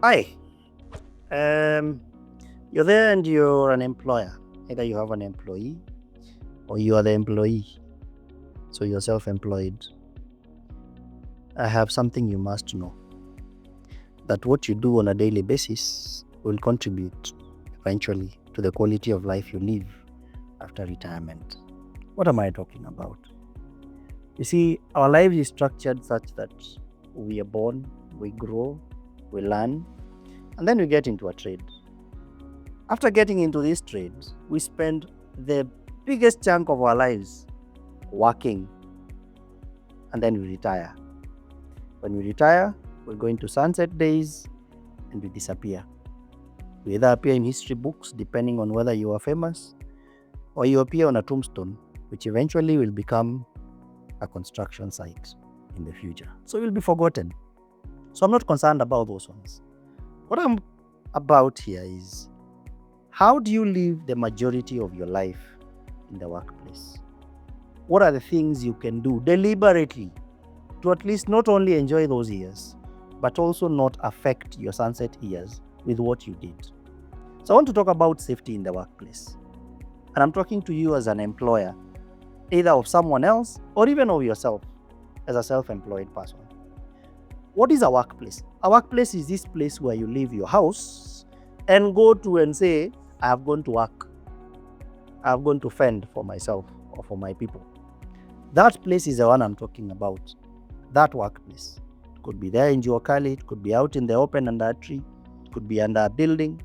Hi. Um, you're there and you're an employer. Either you have an employee or you are the employee. So you're self-employed. I have something you must know. That what you do on a daily basis will contribute eventually to the quality of life you live after retirement. What am I talking about? You see, our lives is structured such that we are born, we grow, we learn, and then we get into a trade. After getting into this trade, we spend the biggest chunk of our lives working, and then we retire. When we retire, we're going to sunset days and we disappear. We either appear in history books, depending on whether you are famous, or you appear on a tombstone, which eventually will become a construction site in the future. So you'll be forgotten. So I'm not concerned about those ones. What I'm about here is, how do you live the majority of your life in the workplace? What are the things you can do deliberately to at least not only enjoy those years, but also not affect your sunset years with what you did? So I want to talk about safety in the workplace. And I'm talking to you as an employer, either of someone else or even of yourself as a self-employed person. What is a workplace? A workplace is this place where you leave your house and go to and say, I have gone to work. I have gone to fend for myself or for my people. That place is the one I'm talking about. That workplace. It could be there in Juakali, it could be out in the open under a tree, it could be under a building,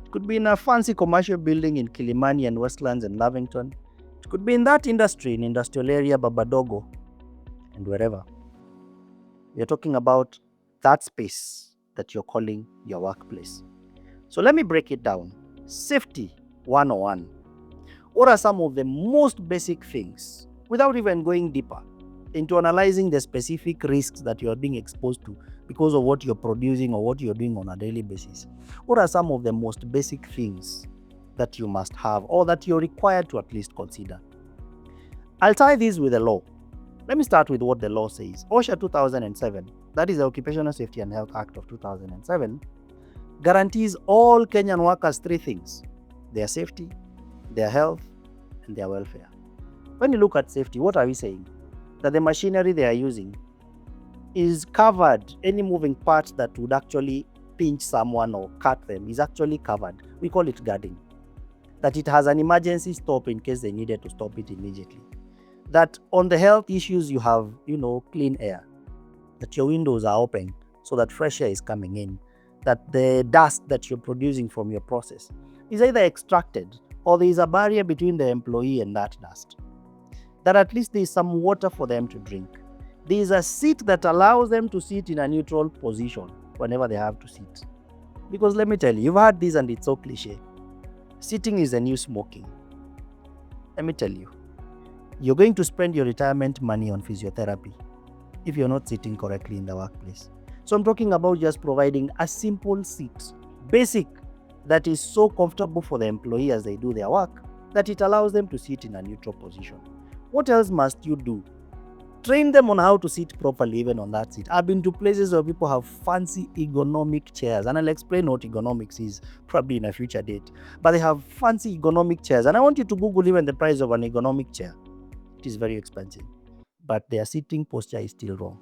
it could be in a fancy commercial building in Kilimani and Westlands and Lavington. It could be in that industry, in industrial area, Babadogo, and wherever. We're talking about that space that you're calling your workplace. So let me break it down. Safety 101. What are some of the most basic things, without even going deeper into analyzing the specific risks that you are being exposed to because of what you're producing or what you're doing on a daily basis? What are some of the most basic things that you must have or that you're required to at least consider? I'll tie this with the law. Let me start with what the law says. OSHA 2007, that is the Occupational Safety and Health Act of 2007, guarantees all Kenyan workers three things: their safety, their health, and their welfare. When you look at safety, what are we saying? That the machinery they are using is covered. Any moving part that would actually pinch someone or cut them is actually covered. We call it guarding. That it has an emergency stop in case they needed to stop it immediately. That on the health issues you have, clean air. That your windows are open so that fresh air is coming in. That the dust that you're producing from your process is either extracted or there is a barrier between the employee and that dust. That at least there is some water for them to drink. There is a seat that allows them to sit in a neutral position whenever they have to sit. Because let me tell you, you've heard this and it's so cliche. Sitting is the new smoking. Let me tell you, you're going to spend your retirement money on physiotherapy if you're not sitting correctly in the workplace. So I'm talking about just providing a simple seat, basic, that is so comfortable for the employee as they do their work, that it allows them to sit in a neutral position. What else must you do? Train them on how to sit properly even on that seat. I've been to places where people have fancy ergonomic chairs, and I'll explain what ergonomics is probably in a future date. But they have fancy ergonomic chairs, and I want you to Google even the price of an ergonomic chair. It is very expensive, but their sitting posture is still wrong.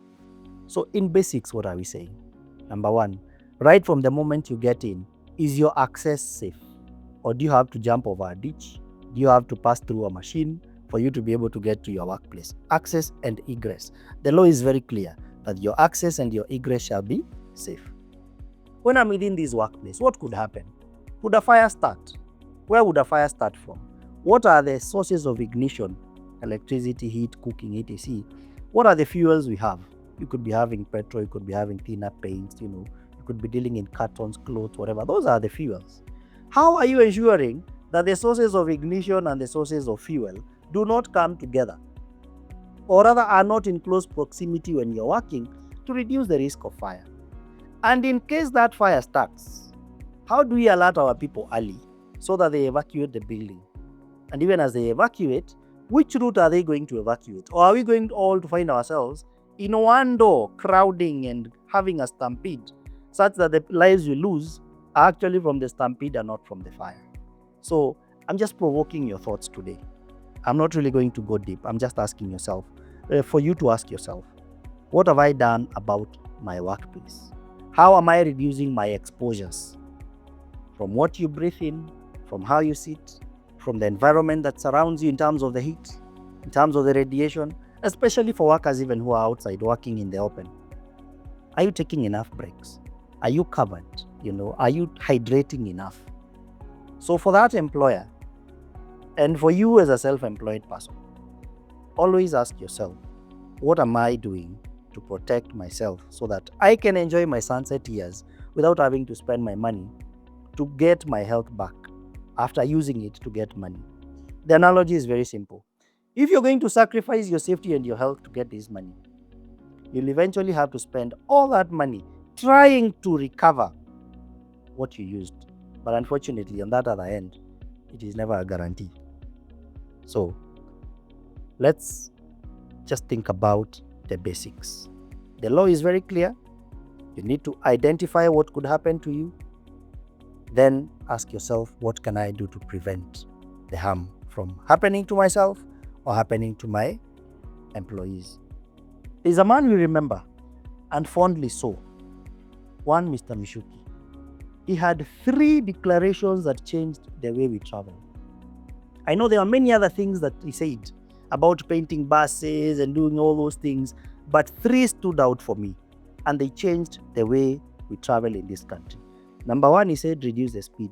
So in basics, what are we saying? Number one, right from the moment you get in, is your access safe? Or do you have to jump over a ditch? Do you have to pass through a machine for you to be able to get to your workplace? Access and egress. The law is very clear that your access and your egress shall be safe. When I'm within this workplace, what could happen? Would a fire start? Where would a fire start from? What are the sources of ignition? Electricity, heat, cooking, etc. What are the fuels we have? You could be having petrol, you could be having thinner paints, you could be dealing in cartons, clothes, whatever. Those are the fuels. How are you ensuring that the sources of ignition and the sources of fuel do not come together, or rather are not in close proximity when you're working, to reduce the risk of fire? And in case that fire starts, how do we alert our people early so that they evacuate the building? And even as they evacuate, which route are they going to evacuate? Or are we going all to find ourselves in one door, crowding and having a stampede, such that the lives you lose are actually from the stampede and not from the fire. So I'm just provoking your thoughts today. I'm not really going to go deep. I'm just asking yourself, for you to ask yourself, what have I done about my workplace? How am I reducing my exposures from what you breathe in, from how you sit, from the environment that surrounds you in terms of the heat, in terms of the radiation, especially for workers even who are outside working in the open? Are you taking enough breaks? Are you covered? Are you hydrating enough? So for that employer, and for you as a self-employed person, always ask yourself, what am I doing to protect myself so that I can enjoy my sunset years without having to spend my money to get my health back after using it to get money? The analogy is very simple. If you're going to sacrifice your safety and your health to get this money, you'll eventually have to spend all that money trying to recover what you used. But unfortunately, on that other end, it is never a guarantee. So let's just think about the basics. The law is very clear. You need to identify what could happen to you. Then ask yourself, what can I do to prevent the harm from happening to myself or happening to my employees? There's a man we remember, and fondly so, one Mr. Mishuki. He had 3 declarations that changed the way we travel. I know there are many other things that he said about painting buses and doing all those things, but 3 stood out for me, and they changed the way we travel in this country. Number 1, he said reduce the speed.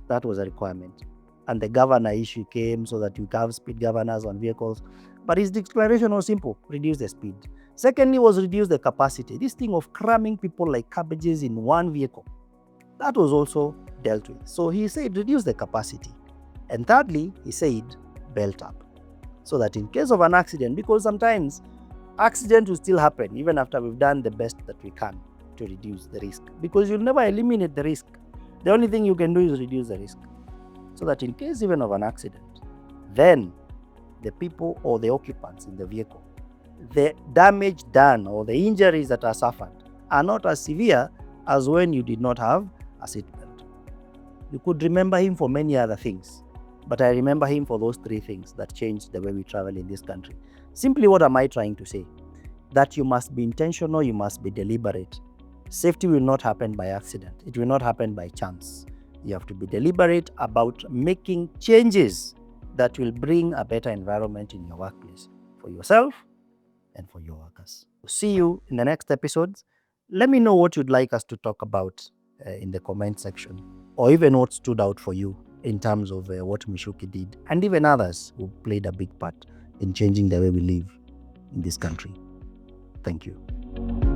That was a requirement. And the governor issue came so that you have speed governors on vehicles. But his declaration was simple: reduce the speed. Secondly was reduce the capacity. This thing of cramming people like cabbages in one vehicle, that was also dealt with. So he said reduce the capacity. And thirdly, he said belt up, so that in case of an accident, because sometimes accident will still happen even after we've done the best that we can to reduce the risk, because you'll never eliminate the risk. The only thing you can do is reduce the risk, so that in case even of an accident, then the people or the occupants in the vehicle, the damage done or the injuries that are suffered are not as severe as when you did not have a seatbelt. You could remember him for many other things, but I remember him for those 3 things that changed the way we travel in this country. Simply, what am I trying to say? That you must be intentional, you must be deliberate. Safety will not happen by accident. It will not happen by chance. You have to be deliberate about making changes that will bring a better environment in your workplace for yourself and for your workers. See you in the next episodes. Let me know what you'd like us to talk about in the comment section, or even what stood out for you in terms of what Mishuki did, and even others who played a big part in changing the way we live in this country. Thank you.